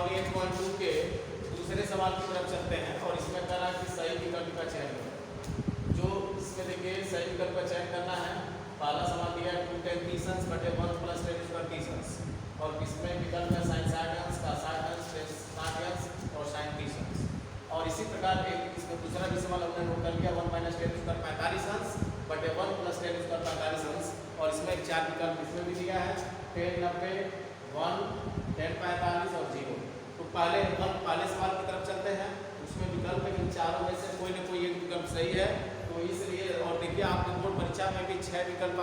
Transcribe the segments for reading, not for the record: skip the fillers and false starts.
48.2 के दूसरे सवाल की तरफ चलते हैं और इसमें कह रहा है कि सही विकल्प का चयन करो। जो इसमें देखिए सही विकल्प का चयन करना है। पहला सवाल दिया है 2 tan 30 अंश बटे 1 + 10 स्क्वायर 30 अंश और इसमें विकल्प है sin 60 अंश का 60 अंश 60 अंश और sin 30 अंश। और इसी प्रकार एक इसमें दूसरा भी सवाल हमने नोट कर लिया 1 - 10 स्क्वायर 45 अंश बटे 1 + 10 स्क्वायर 45 अंश और इसमें चार विकल्प इसमें भी दिया है 10 90 1 10 45 और 0। तो पहले सवाल की तरफ चलते हैं। उसमें विकल्प है इन चारों में से कोई न कोई एक विकल्प सही है। तो इसलिए और देखिए आपके बोर्ड परीक्षा में भी 6 विकल्प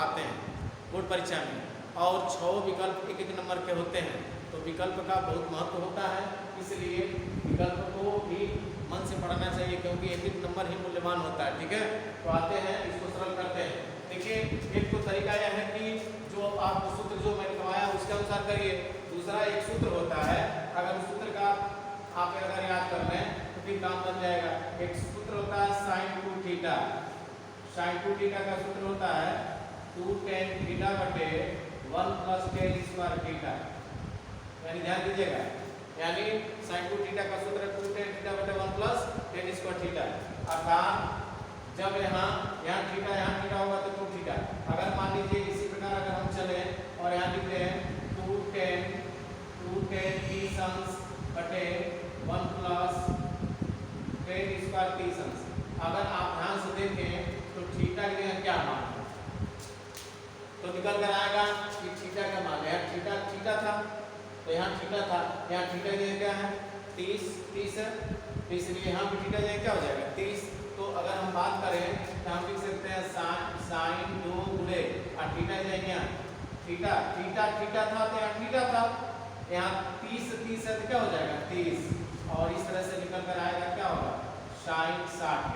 आते हैं बोर्ड परीक्षा में और 6 विकल्प एक नंबर के होते हैं। तो विकल्प का बहुत महत्व होता है, इसलिए विकल्प को भी मन से पढ़ना चाहिए क्योंकि एक नंबर ही मूल्यवान होता है। ठीक है, तो आते हैं इसको सरल करते हैं। देखिए एक तो तरीका यह है कि जो आपको सूत्र जो मैंने बताया उसके अनुसार करिए। दूसरा एक सूत्र होता है, अगर उस सूत्र का आप अगर याद कर लें तो फिर काम बन जाएगा। एक सूत्र होता है sin 2 थीटा। sin 2 थीटा का सूत्र होता है 2 tan थीटा बटे 1 + tan स्क्वायर थीटा। यानी ध्यान दीजिएगा, यानी sin 2 थीटा का सूत्र 2 tan थीटा बटे 1 + tan स्क्वायर थीटा। अर्थात जब यहाँ थीटा होगा तो 2 थीटा। अगर मान लीजिए इसी प्रकार अगर हम चले और यहाँ लिख रहे हैं 2 tan 30 अंश बटे 1 + tan स्क्वायर 30 अंश। अगर आप ध्यान से देखें तो थीटा के लिए क्या मान है तो निकल कर आएगा कि थीटा का मान है थीटा था तो यहाँ थीटा था, यहाँ थीटा के लिए क्या है 30 है, तो इसलिए यहाँ भी थीटा क्या हो जाएगा 30। तो अगर हम बात करें तो हम लिख सकते हैं sin 2 गुणे और थीटा जाएंगे थीटा था तो यहाँ थीटा था, यहाँ 30 है तो क्या हो जाएगा 30 और इस तरह से निकल कर आएगा क्या होगा sin 60,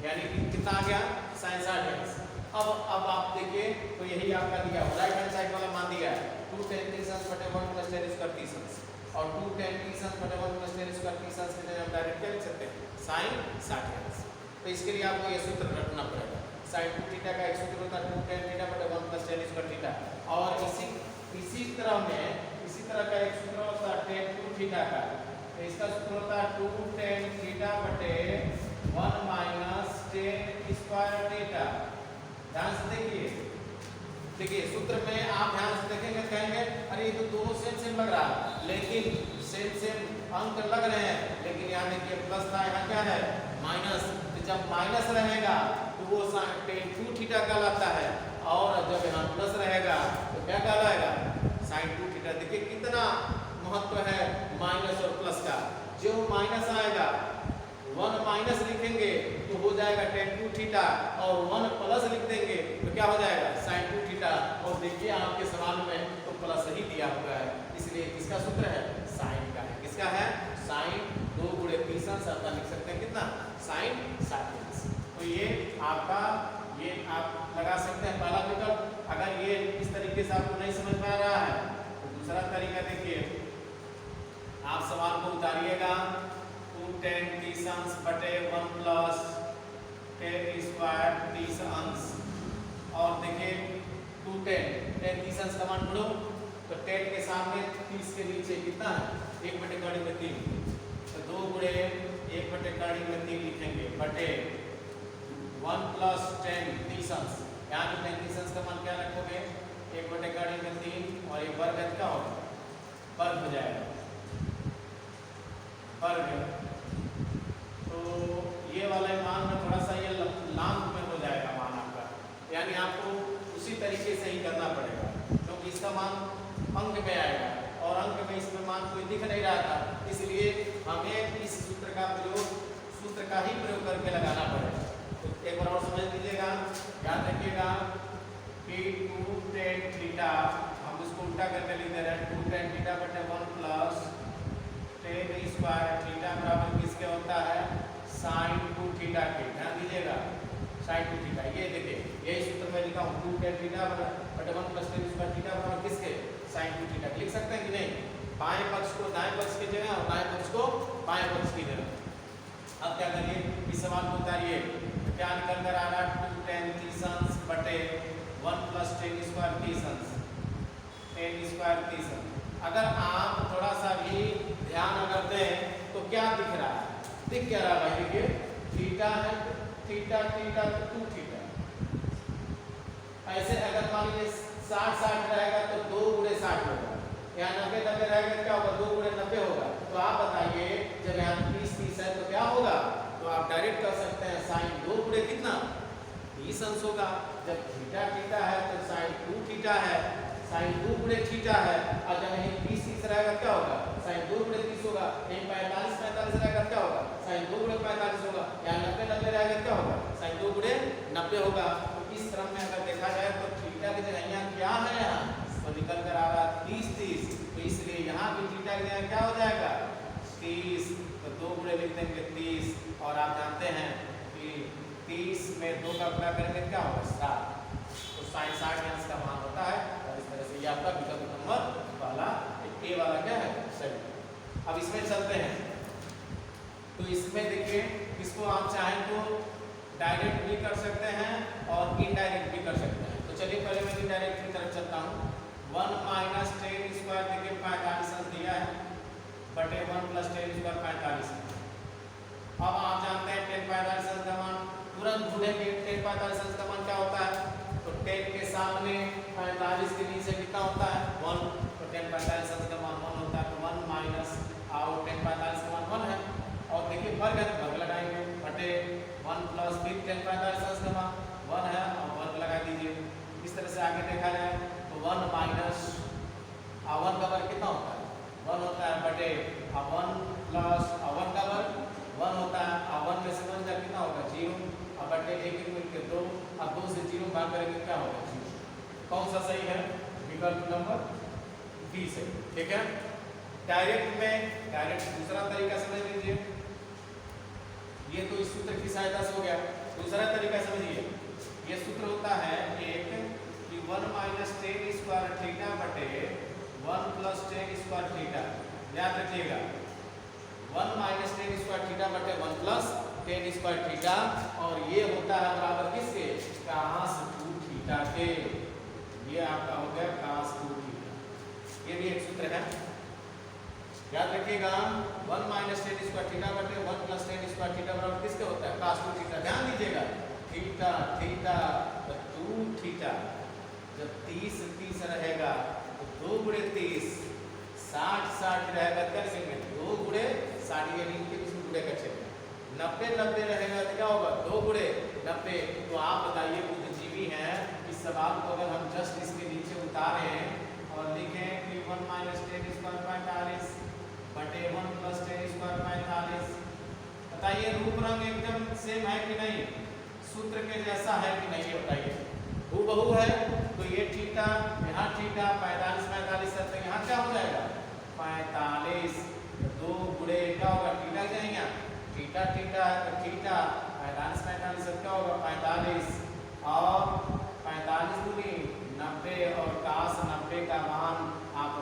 यानी कि कितना आ गया sin 60। अब आप देखिए तो यही आपका दिया हुआ राइट हैंड साइड वाला मान दिया है 2 tan 30 अंश बटे 1 + tan स्क्वायर 30 अंश और 2 tan 30 अंश बटे 1 + tan स्क्वायर 30 अंश के जगह हम डायरेक्ट क्या लिख सकते हैं sin 60 अंश। तो इसके लिए आपको ये सूत्र रखना पड़ेगा। sin 2 थीटा का एक सूत्र होता है 2 tan थीटा बटे 1 + tan स्क्वायर थीटा और इसी तरह का एक सूत्र होता है tan 2 थीटा का। तो इसका सूत्र होता है 2 tan थीटा बटे 1 - tan स्क्वायर थीटा। ध्यान से देखिए सूत्र में आप ध्यान से देखेंगे कहेंगे अरे ये तो दोनों सेम लग रहा है, लेकिन सेम अंक लग रहे हैं, लेकिन यहाँ देखिए प्लस था यहाँ क्या है माइनस। तो जब माइनस रहेगा तो वो tan 2 थीटा कहलाता है और जब यहाँ प्लस रहेगा तो क्या कहलाएगा sin 2 थीटा। देखिए कितना महत्व है माइनस और प्लस का। जो माइनस आएगा 1 माइनस लिखेंगे तो हो जाएगा tan 2 थीटा और 1 प्लस लिख देंगे तो क्या हो जाएगा sin 2 थीटा। और देखिए आपके सवाल में तो प्लस ही दिया हुआ है, इसलिए किसका सूत्र है sin का है। किसका है sin 2 गुणे 30 अंश आप लिख सकते हैं कितना sin 60 अंश। तो ये आपका ये आप लगा सकते हैं पहला विकल्प। अगर ये इस तरीके से आपको नहीं समझ में आ रहा है तो दूसरा तरीका देखिए, आप सवाल को उतारिएगा 2 tan 30 अंश बटे 1 + tan स्क्वायर 30 अंश और देखिए 2 tan 30 अंश का मान ढूंढो तो tan के सामने 30 के नीचे कितना है 1 बटे कड़ी में 3 तो 2 गुणे 1 बटे कड़ी में 3 लिखेंगे बटे 1 + tan 30 अंश। यहाँ पे tan 30 अंश का मान क्या रखोगे 1 बटे कड़ी में 3 और 1 वर्ग क्या होगा वर्ग हो जाएगा वर्ग। तो ये वाले मान में थोड़ा सा ये लांग में हो जाएगा मान आपका, यानी आपको उसी तरीके से ही करना पड़ेगा क्योंकि इसका मान अंक में आएगा और अंक में इसमें मान कोई दिख नहीं रहा था, इसलिए हमें इस सूत्र का ही प्रयोग करके लगाना पड़ेगा। तो एक बार और समझ लीजिएगा, याद रखिएगा कि 2 tan थीटा हम उसको उल्टा करके लिख दे रहे हैं 2 tan थीटा बटे 1 + tan स्क्वायर थीटा बराबर किसके होता है sin 2 थीटा के। ध्यान दीजिएगा sin 2 थीटा, ये देखिए यही सूत्र में लिखा हूँ 2 tan थीटा बटे 1 + tan स्क्वायर थीटा बराबर किसके sin 2 थीटा। लिख सकते हैं कि नहीं, बाएं पक्ष को दाएं पक्ष की जगह और दाएं पक्ष को बाएं पक्ष की जगह। अब क्या करिए इस सवाल को उतारिए तो क्या निकल कर आ रहा 2 tan 30 अंश बटे 1 + tan स्क्वायर 30 अंश। Ten square 30। अगर आप थोड़ा सा भी ध्यान अगर दें तो क्या दिख रहा है? दिख क्या रहा है भाई? देखिए थीटा है, थीटा थीटा तो 2 थीटा। ऐसे अगर मान लीजिए 60 रहेगा तो 2 गुणे 60 होगा। यहाँ 90 रहेगा क्या होगा? 2 गुणे 90 होगा। तो आप बताइए जब यहाँ 30 है तो क्या होगा? तो आप डायरेक्ट कर सकते हैं साइन 2 गुणे कितना? 30 अंश होगा। जब थीटा थीटा है तो साइन 2 थीटा है, साइन 2 गुणे थीटा है। और जब यहीं 30 रहेगा क्या होगा? साइन 2 गुणे 30 होगा। यहीं 45 रहेगा क्या होगा? साइन 2 गुणे 45 होगा। यहाँ 90 रहेगा क्या होगा? साइन 2 गुणे 90 होगा। तो इस क्रम में अगर देखा जाए तो थीटा की जगह यहाँ क्या है? यहाँ तो निकल कर आ रहा है 30। तो इसलिए यहाँ भी थीटा की जगह क्या हो जाएगा? 30। तो 2 गुणे लिख देंगे 30। और आप जानते हैं कि 30 में 2 का गुणा करेंगे क्या होगा? 7। तो साइन 60 अंश का मान होता है। और इस तरह से ये आपका विकल्प नंबर पहला ए वाला क्या है? सही। अब इसमें चलते हैं। तो इसमें देखिए इसको आप चाहें तो डायरेक्ट भी कर सकते हैं और इनडायरेक्ट भी कर सकते हैं। तो चलिए पहले मैं इनडायरेक्ट की तरफ चलता हूँ। 1 माइनस 10 स्क्वायर देखिए 45 अंश दिया है बटे 1 प्लस 10 स्क्वायर 45। अब आप जानते हैं 10 45 अंश का मान तुरंत ढूंढेंगे। 10 45 अंश का मान क्या होता है? तो 10 के सामने 45 के नीचे कितना होता है? 1। तो 10 45 अंश का मान 1 होता है। तो 1 माइनस और 10 45 का मान 1 है। और देखिए वर्ग है तो वर्ग लगाएंगे बटे 1 प्लस फिर 10 45 अंश का मान 1 है और वर्ग लगा दीजिए। इस तरह से आगे देखा जाए तो 1 माइनस 1 का वर्ग कितना होता है? 1 होता है बटे 1 प्लस 1 का वर्ग 1 होता है। 1 में से 1 कितना होगा? 0। अब बटे 1 मिलकर 2। अब 2 से 0 भाग करेंगे क्या होगा? 0। कौन सा सही है? विकल्प नंबर बी सही। ठीक है। डायरेक्ट में डायरेक्ट दूसरा तरीका समझ लीजिए। ये तो इस सूत्र की सहायता से हो गया। दूसरा तरीका समझिए। ये सूत्र होता है एक कि 1 माइनस 10 स्क्वायर थीटा बटे 1 प्लस 10 स्क्वायर थीटा। याद रखिएगा 1 माइनस 10 स्क्वायर थीटा बटे 1 प्लस 10 स्क्वायर थीटा। और ये होता है बराबर किसके? cos 2 थीटा के। ये आपका हो गया cos 2 थीटा। ये भी एक सूत्र है, याद रखिएगा। 1 माइनस 10 स्क्वायर थीटा बटे 1 प्लस 10 स्क्वायर थीटा बराबर किसके होता है? cos 2 theta. ध्यान दीजिएगा थीटा थीटा 2 थीटा। जब 30 रहेगा तो 2 गुणे 30 60 रहेगा क्या लिखेंगे? 2 गुणे 60 यानी कि इसमें गुणे का क्षेत्र 90 रहेगा तो क्या होगा? 2 गुणे 90। तो आप बताइए बुद्धिजीवी हैं, इस सवाल को अगर हम जस्ट इसके नीचे उतारें और लिखें कि 1 माइनस 10 स्क्वायर 45 बटे 1 प्लस 10 स्क्वायर 45। बताइए रूप रंग एकदम सेम है कि नहीं? सूत्र के जैसा है कि नहीं? बताइए। हूबहू है। तो ये थीटा यहाँ थीटा 45 45 है तो यहाँ क्या हो जाएगा? 45। 2 गुणे क्या होगा? थीटा जाएगा थीटा थीटा है तो थीटा 45 45 से क्या होगा? 45 और 45 गुणे 90 और cos 90 का मान आप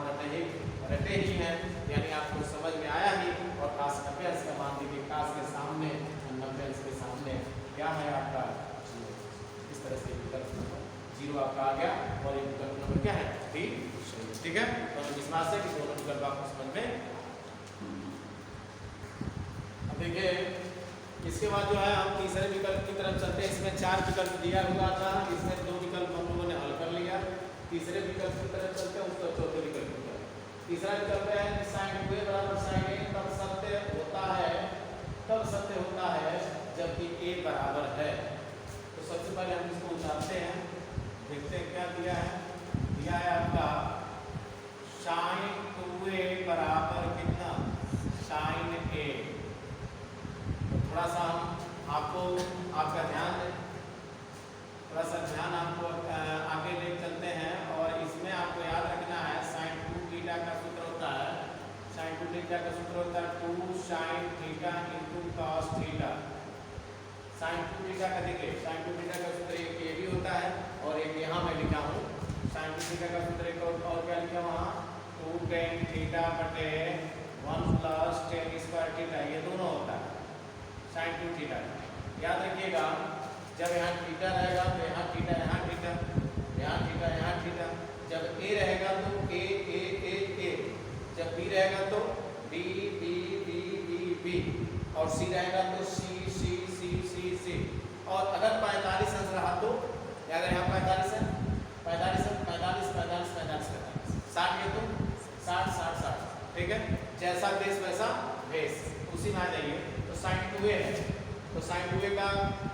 रटे ही हैं, यानी आपको समझ में आया ही। और cos 90 अंश का मान देखिए cos के सामने 90 अंश के सामने क्या है आपका? 0। इस तरह से विकल्प नंबर 0 आपका आ गया। और ये विकल्प नंबर क्या है? बी। ठीक है। तो विश्वास है कि दोनों विकल्प आपको समझ में। अब देखिए इसके बाद जो है हम तीसरे विकल्प की तरफ चलते हैं। इसमें 4 विकल्प दिया हुआ था, इसमें 2 विकल्प हम लोगों ने हल कर लिया। तीसरे विकल्प की तरफ चलते हैं, उसका चौथे विकल्प की तरफ। तीसरा विकल्प है sin 2a बराबर sin a। तब सत्य होता है जबकि a बराबर है। तो सबसे पहले हम इसको उतारते हैं, देखते हैं क्या दिया है। दिया है आपका sin 2a बराबर कितना? sin a। थोड़ा सा हम आपको आपका ध्यान थोड़ा सा ध्यान आपको आगे ले चलते हैं। और इसमें आपको याद रखना है sin 2 थीटा का सूत्र होता है। sin 2 थीटा का सूत्र होता है 2 sin theta into cos theta. sin 2 theta का देखिए sin 2 थीटा का सूत्र एक ये भी होता है और एक यहाँ मैं लिखा हूँ। sin 2 थीटा का सूत्र एक और क्या लिखा वहाँ? 2 tan थीटा बटे 1 प्लस tan स्क्वायर थीटा। ये दोनों होता है sin 2 थीटा। याद रखिएगा जब यहाँ थीटा रहेगा तो यहाँ थीटा यहाँ थीटा यहाँ थीटा यहाँ थीटा। जब a रहेगा तो a सी रहेगा तो सी सी सी सी सी। और अगर 45 अंश रहा तो अगर यहाँ 45 है 45 45 45 45 60 है तो 60 60 60। ठीक है, जैसा देश वैसा भेष, उसी में आ जाइए। तो sin 2a है तो sin 2a का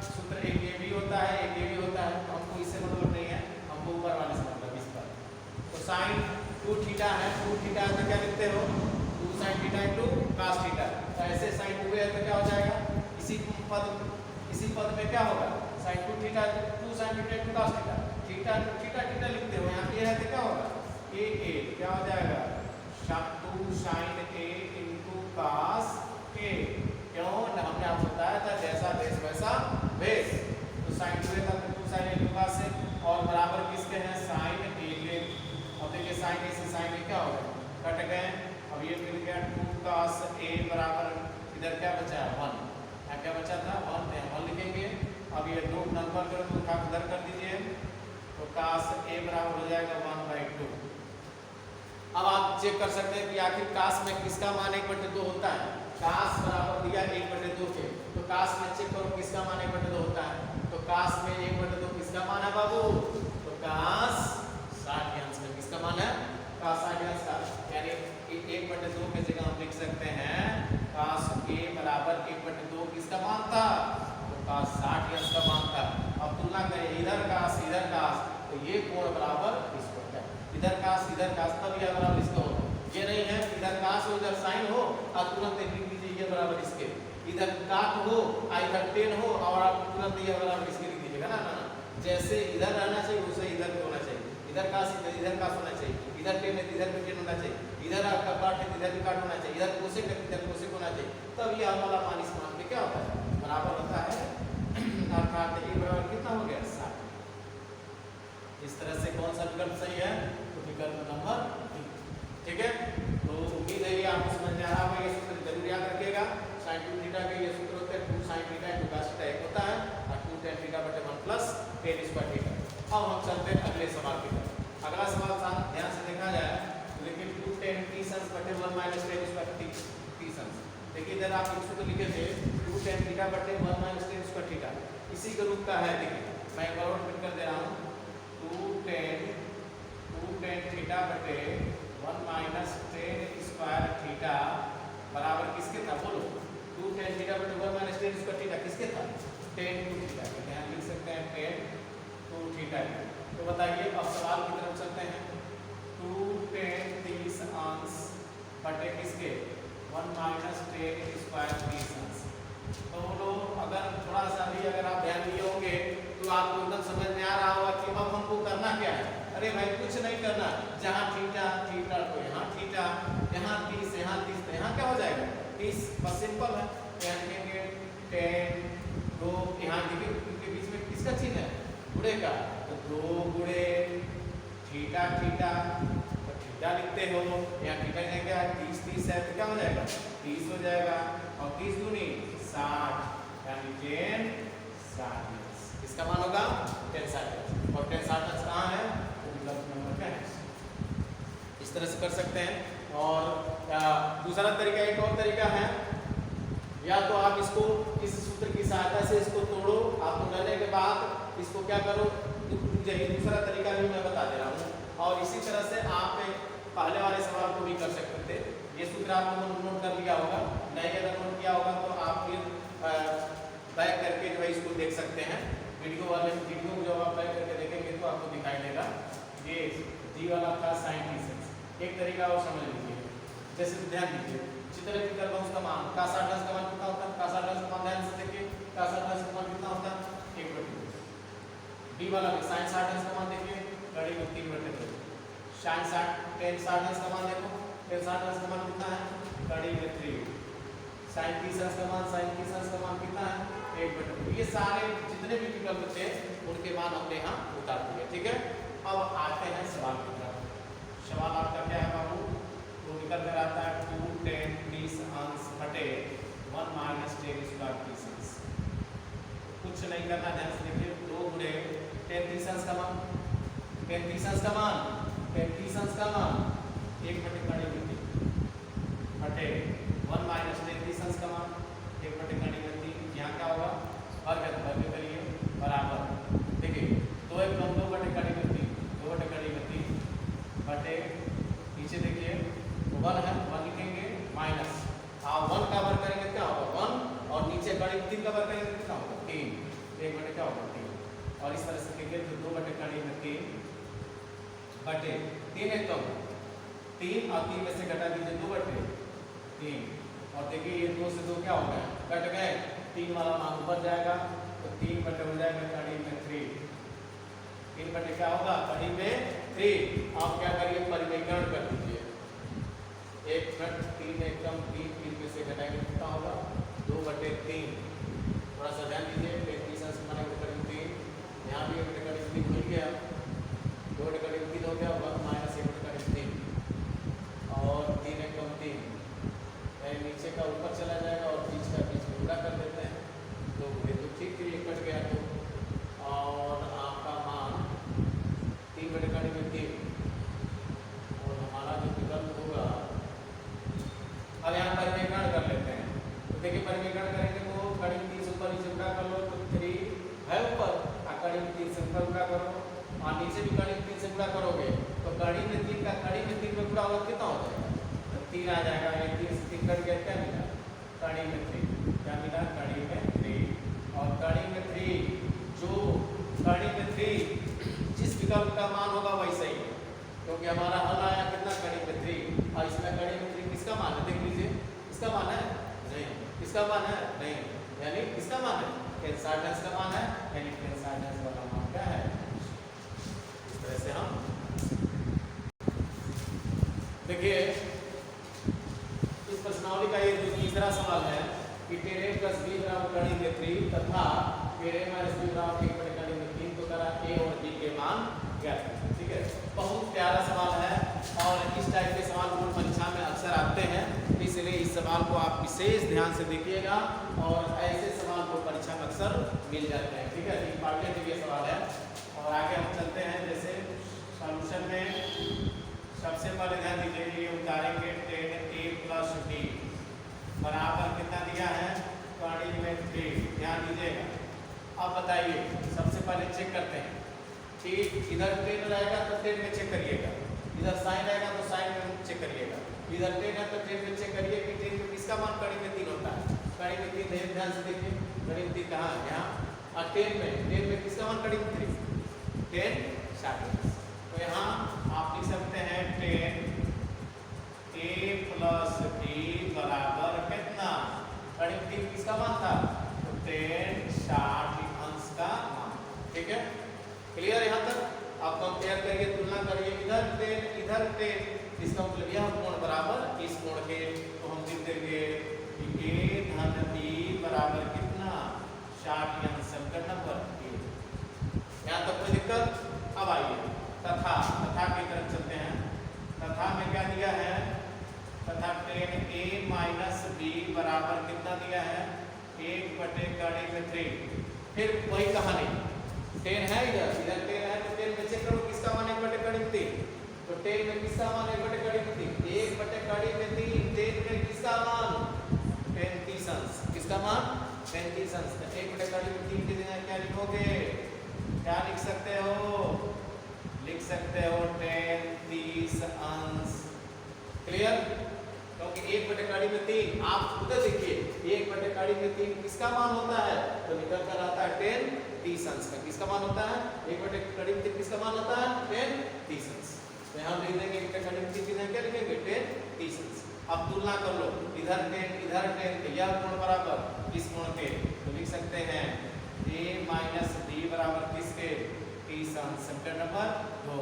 सूत्र एक ये भी होता है एक ये भी होता है, तो हमको इससे मतलब नहीं है, हमको ऊपर वाले से मतलब इस पर। तो sin 2 थीटा है, 2 थीटा है तो क्या लिखते हो 2 sin theta into cos theta. तो ऐसे sin 2a है तो क्या हो जाएगा, इसी पद में क्या होगा sin 2 theta 2 sin theta into cos theta, theta theta theta लिखते हो, यहाँ a है तो क्या होगा a क्या हो जाएगा 2 sin a into cos a। क्यों, हमने आपको बताया था जैसा देश वैसा भेष। तो sin 2a का 2 sin a into cos a और बराबर किसके हैं sin a के। अब देखिए sin a से sin a क्या हो गया, कट गए। अब ये मिल गया 2 cos a बराबर इधर क्या बचा है 1, यहाँ क्या बचा था 1 थे, 1 लिखेंगे। अब ये 2 नंबर करो तो उठा उधर कर दीजिए, तो cos a बराबर हो जाएगा 1/2। अब आप चेक कर सकते हैं कि आखिर cos में किसका मान 1/2 होता है। cos बराबर दिया 1/2 के, तो cos में चेक करो किसका मान 1/2 होता है। तो cos में 1/2 किसका मान है बाबू, तो cos 60 अंश का किसका मान है, cos 60 अंश का। यानी 1/2 की जगह हम लिख सकते हैं cos a बराबर 1/2 किसका मान था, तो cos 60 अंश का मान था। अब तुलना करें इधर cos इधर cos, तो ये कोण बराबर इसको है, इधर cos तब यह बराबर इसको होगा। ये नहीं है इधर cos हो इधर sin हो, आप तुरंत लिख दीजिए ये बराबर इसके, इधर काट हो इधर टेन हो और आप तुरंत ये बराबर इसके लिख दीजिएगा ना। जैसे इधर रहना चाहिए वैसे इधर भी होना चाहिए, इधर cos होना चाहिए, इधर टेन है इधर भी टेन होना चाहिए, इधर आपका काट है इधर भी काट होना चाहिए, इधर कोसेक है इधर कोसेक होना चाहिए, तब ये वाला मान इस मान पे क्या होता है बराबर होता है। अर्थात ये बराबर कितना हो गया 60। इस तरह से कौन सा विकल्प सही है, तो विकल्प नंबर 3। ठीक है, तो उम्मीद है ये आपको समझ में आ रहा होगा। ये सूत्र जरूर याद रखिएगा, sin 2 थीटा के ये सूत्र होते हैं 2 sin theta into cos theta एक होता है और 2 tan थीटा बटे 1 प्लस tan स्क्वायर थीटा। अब हम चलते हैं अगले सवाल की तरफ। अगला सवाल ध्यान से देखा जाए तो देखिए 2 tan t sin बटे 1 minus tan square t sin। देखिए इधर आप एक सूत्र लिखे थे 2 tan थीटा बटे 1 माइनस tan स्क्वायर थीटा, इसी के रूप का है। देखिए मैं एक बार और प्रिंट कर दे रहा हूँ 2 tan थीटा बटे 1 माइनस tan स्क्वायर थीटा बराबर किसके था बोलो, 2 tan थीटा बटे 1 माइनस tan स्क्वायर थीटा किसके था tan 2 थीटा के। यहाँ लिख सकते हैं tan 2 थीटा के। तो बताइए अब सवाल की तरफ चलते हैं। 2 tan 30 अंश बटे किसके 1 माइनस tan स्क्वायर 30 अंश। तो बोलो अगर थोड़ा सा भी अगर आप ध्यान दिए होंगे तो आपको एकदम समझ में आ रहा होगा कि अब हमको करना क्या है। अरे भाई कुछ नहीं करना, जहाँ थीटा थीटा तो यहाँ थीटा, यहाँ 30 यहाँ 30 तो यहाँ क्या हो जाएगा 30, बस सिंपल है। यहाँ लिखेंगे tan 2, यहाँ देखिए इनके बीच में किसका चिन्ह है गुणे का, तो 2 गुणे थीटा थीटा, तो थीटा लिखते हो, यहाँ थीटा है क्या 30 30 है तो क्या हो जाएगा 30 हो जाएगा, और 30 दूनी 60 यानी tan 60। इसका मान होगा tan 60 और tan 60 कहाँ है, नंबर क्या है। इस तरह से कर सकते हैं। और दूसरा तरीका एक और तरीका है, या तो आप इसको इस सूत्र की सहायता से इसको तोड़ो, आप तोड़ने के बाद इसको क्या करो, दूसरा तरीका भी मैं बता दे रहा हूँ। और इसी तरह से आप पहले वाले सवाल को भी कर सकते थे। ये सूत्र आपको नोट कर लिया होगा, नहीं अगर नोट किया होगा तो आप फिर बैक करके जो है इसको देख सकते हैं। वीडियो को जब आप बैक करके देखेंगे तो आपको दिखाई देगा। ये जी वाला था sin t। एक तरीका और समझ लीजिए, जैसे ध्यान दीजिए चित्र की तरफ उसका मान cos 60 अंश का मान कितना होता है, cos 60 अंश का मान ध्यान से देखिए cos 60 अंश का मान कितना होता है 1/2। डी वाला भी sin 60 अंश का मान देखिए कड़ी में 3/2। tan 60 अंश का मान देखो, tan 60 अंश का मान कितना है कड़ी में 3। sin 30 अंश का मान कितना है 1/2। ये सारे जितने भी विकल्प थे उनके मान हमने यहाँ उतार दिए। ठीक है, अब आते हैं सवाल की तरफ। सवाल आपका क्या है बाबू, तो निकल कर आता है 2 tan 30 अंश बटे 1 माइनस tan स्क्वायर 30 अंश। कुछ नहीं करना, ध्यान से देखिए 2 गुणे tan 30 अंश का मान, tan 30 अंश का मान 1/3 बटे 1 माइनस tan 30 अंश का मान 1/3 बटे 3 एक कम 3 और 3 में से घटा दीजिए 2 बटे 3 और देखिए ये 2 से 2 क्या हो गया कट गए 3 वाला मान ऊपर जाएगा तो 3 बटे हो जाएगा कड़ी में 3 3 बटे क्या होगा कड़ी में 3। आप क्या करिए परिमेयकरण कर दीजिए 1 मिनट 3 एक कम 3 में से घटाएंगे कितना होगा 2 बटे 3। थोड़ा सा ध्यान दीजिए 35 अंश मानेंगे करीब 3 यहाँ भी 1 बटे करीब 3 मिल गया 2 बटे करीब 3 हो गया 1 माइनस 1 बटे करीब 3 और 3 एक कम 3 यानी नीचे का ऊपर चला जाएगा और बीच का बीच में गुणा कर देते हैं तो ये तो ठीक के लिए कट गया तो और आपका मान 3 बटे करीब 3 और हमारा जो विकल्प होगा अब यहाँ परिमेयकरण कर लेते हैं तो देखिए परिमेयकरण करेंगे तो कड़ी में 3 से ऊपर नीचे गुणा कर लो तो 3 है ऊपर और कड़ी में 3 से ऊपर गुणा करो और नीचे भी कड़ी में 3 से गुणा करोगे तो कड़ी में 3 का कड़ी में 3 में गुणा होगा कितना हो जाएगा तो 3 आ जाएगा ये 3 से 3 कट गया क्या मिला कड़ी में 3 क्या मिला कड़ी में 3 और कड़ी में 3 जो कड़ी में 3 जिस विकल्प का मान होगा वही सही है क्योंकि हमारा हल आया कितना कड़ी में 3 और इसमें कड़ी में 3 किसका मान है देख लीजिए इसका मान है नहीं इसका मान है नहीं यानी किसका मान है टेंसाइडस का मान है यानी टेंसाइडस वाला मान क्या है इस तरह से हम देखिए इस प्रश्नावली का ये जो तीसरा सवाल है कि टेन प्लस बी बराबर कड़ी में 3 तथा टेन माइनस बी बराबर 1 बटे कड़ी में 3 तो करा ए और बी के मान ज्ञात करें। ठीक है बहुत प्यारा सवाल है और इस टाइप के सवाल बोर्ड परीक्षा में अक्सर आते हैं इसलिए इस सवाल को आप विशेष ध्यान से देखिएगा और ऐसे सवाल को परीक्षा में अक्सर मिल जाते हैं। ठीक है इंपॉर्टेंट ये सवाल है और आगे हम चलते हैं जैसे सॉल्यूशन में सबसे पहले ध्यान दीजिए ये उतारेंगे टेन ए प्लस बी बराबर कितना दिया है कड़ी में 3 ध्यान दीजिएगा। अब बताइए सबसे पहले चेक करते हैं ठीक इधर 10 रहेगा तो 10 में चेक करिएगा इधर साइन रहेगा तो साइन में चेक करिएगा इधर 10 है तो 10 में चेक करिए कि 10 में किसका मान कड़ी में 3 होता है कड़ी में 3 है ध्यान से देखिए कड़ी में 3 कहाँ है यहाँ और 10 में किसका मान कड़ी में 3 10 60 तो यहाँ आप लिख सकते हैं 10 a प्लस b बराबर कितना कड़ी में 3 किसका मान था तो 10 60 अंश का मान। ठीक है क्लियर यहाँ तक आप कंपेयर करिए तुलना करिए इधर 10 इसका मतलब यह कोण बराबर इस कोण के तो हम लिख देंगे कि a धन b बराबर कितना 60 अंश संकर नंबर यहाँ तक कोई दिक्कत। अब आइए तथा की तरफ चलते हैं तथा में क्या दिया है तथा 10 a माइनस b बराबर कितना दिया है 1 बटे कड़ी में 3 फिर वही कहानी 10 है इधर 10 है तो 10 में चेक करो किसका मान 1 बटे कड़ी में 3 तो 10 में किसका मान 1 बटे कड़ी में 3 1 बटे कड़ी में 3 10 में किसका मान 35 अंश किसका मान 35 अंश 1 बटे कड़ी में 3 के जगह क्या लिखोगे क्या लिख सकते हो 30 अंश। क्लियर क्योंकि 1 बटे कड़ी में 3 आप खुद देखिए 1 बटे कड़ी में 3 किसका मान होता है तो निकल कर आता है 30 अंश का किसका मान होता है 1 बटे कड़ी में 3 किसका मान होता है 30 अंश। तो यहाँ लिख देंगे 1 बटे कड़ी में 3 कितना क्या लिखेंगे 30 अंश। अब तुलना कर लो इधर 10 यह कोण बराबर इस कोण के तो लिख सकते हैं a माइनस b बराबर किसके 30 अंश समीकरण नंबर 2।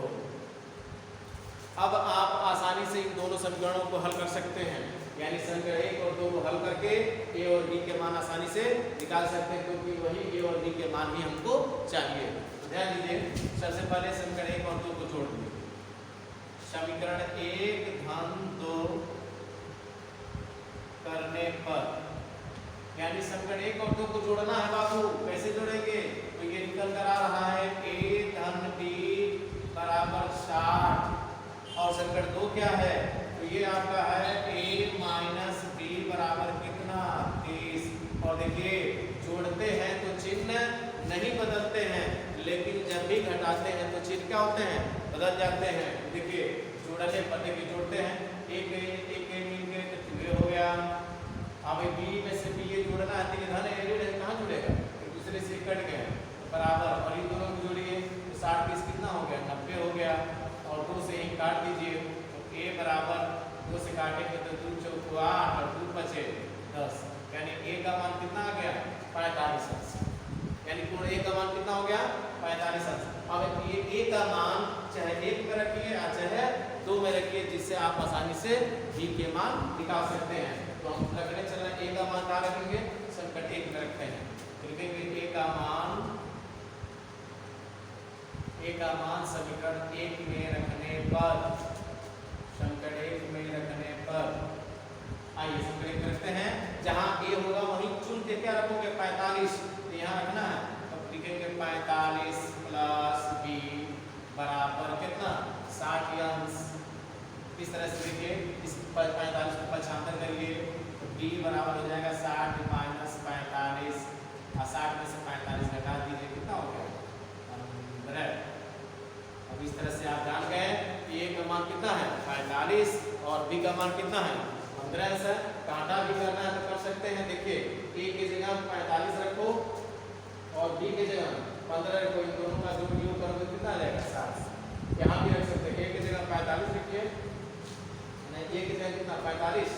अब आप आसानी से इन दोनों समीकरणों को हल कर सकते हैं यानी समीकरण 1 और 2 को हल करके a और b के मान आसानी से निकाल सकते हैं क्योंकि वही a और b के मान ही हमको चाहिए। तो ध्यान दीजिए सबसे पहले समीकरण 1 और 2 को जोड़ दीजिए समीकरण 1 धन 2 करने पर यानी समीकरण 1 और 2 को जोड़ना है बाबू कैसे जोड़ेंगे तो ये निकल कर आ रहा है a धन b बराबर 60 और समीकरण 2 क्या है तो ये आपका है a माइनस b बराबर कितना 30 और देखिए जोड़ते हैं तो चिन्ह नहीं बदलते हैं लेकिन जब भी घटाते हैं तो चिन्ह क्या होते हैं बदल जाते हैं। देखिए जोड़ने पर देखिए जोड़ते हैं एक मिल गए तो ये हो गया अब b में से b ये जोड़ना है तो धन है कहाँ जुड़ेगा एक दूसरे से कट गए बराबर और इन दोनों को जोड़िए तो 60 कितना हो गया 90 हो गया और 2 10, यानी a का मान कितना आ गया 45 अंश, यानी कोण a का मान कितना हो गया 45 अंश। अब ये a का मान चाहे 1 में रखिए या चाहे 2 में रखिए, जिससे आप आसानी से b के मान निकाल सकते हैं। तो हम रखने चल रहे हैं a का मान कहाँ रखेंगे, संकट 1 में रखते हैं, लिखेंगे a का मान समीकरण 1 में रखने पर, संकट 1 में रखने पर, आइए संकट 1 में रखते हैं, जहां a होगा वहीं चुन के क्या रखोगे 45, तो यहाँ रखना है, तो लिखेंगे 45 प्लस b बराबर कितना 60 अंश। इस तरह से लिखिए, इस 45 को पक्षांतर करिए तो b बराबर हो जाएगा 60 माइनस 45, और 60 में से 45 घटा दीजिए, कितना हो गया 15। अब इस तरह से आप जान गए कि a का मान कितना है 45 और b का मान कितना है 15 है। कांटा भी करना है तो कर सकते हैं, देखिए a की जगह 45 रखो और b की जगह 15 रखो, इन दोनों का जो योग करोगे कितना आ जाएगा 60। यहाँ भी रख सकते हैं, a की जगह 45 रखिए, a की जगह कितना 45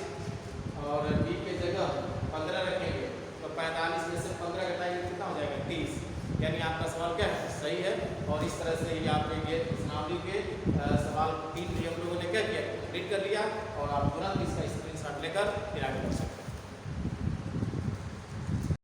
और b की जगह 15 रखेंगे, तो 45 में से 15 घटाएंगे कितना हो जाएगा 30, यानी आपका सवाल क्या है सही है। और इस तरह से ही आपने ये प्रश्नावली के सवाल 3 भी हम लोगों ने क्या किया, कंप्लीट कर लिया, और आप तुरंत इसका स्क्रीनशॉट लेकर फिर आगे बढ़ सकते हैं।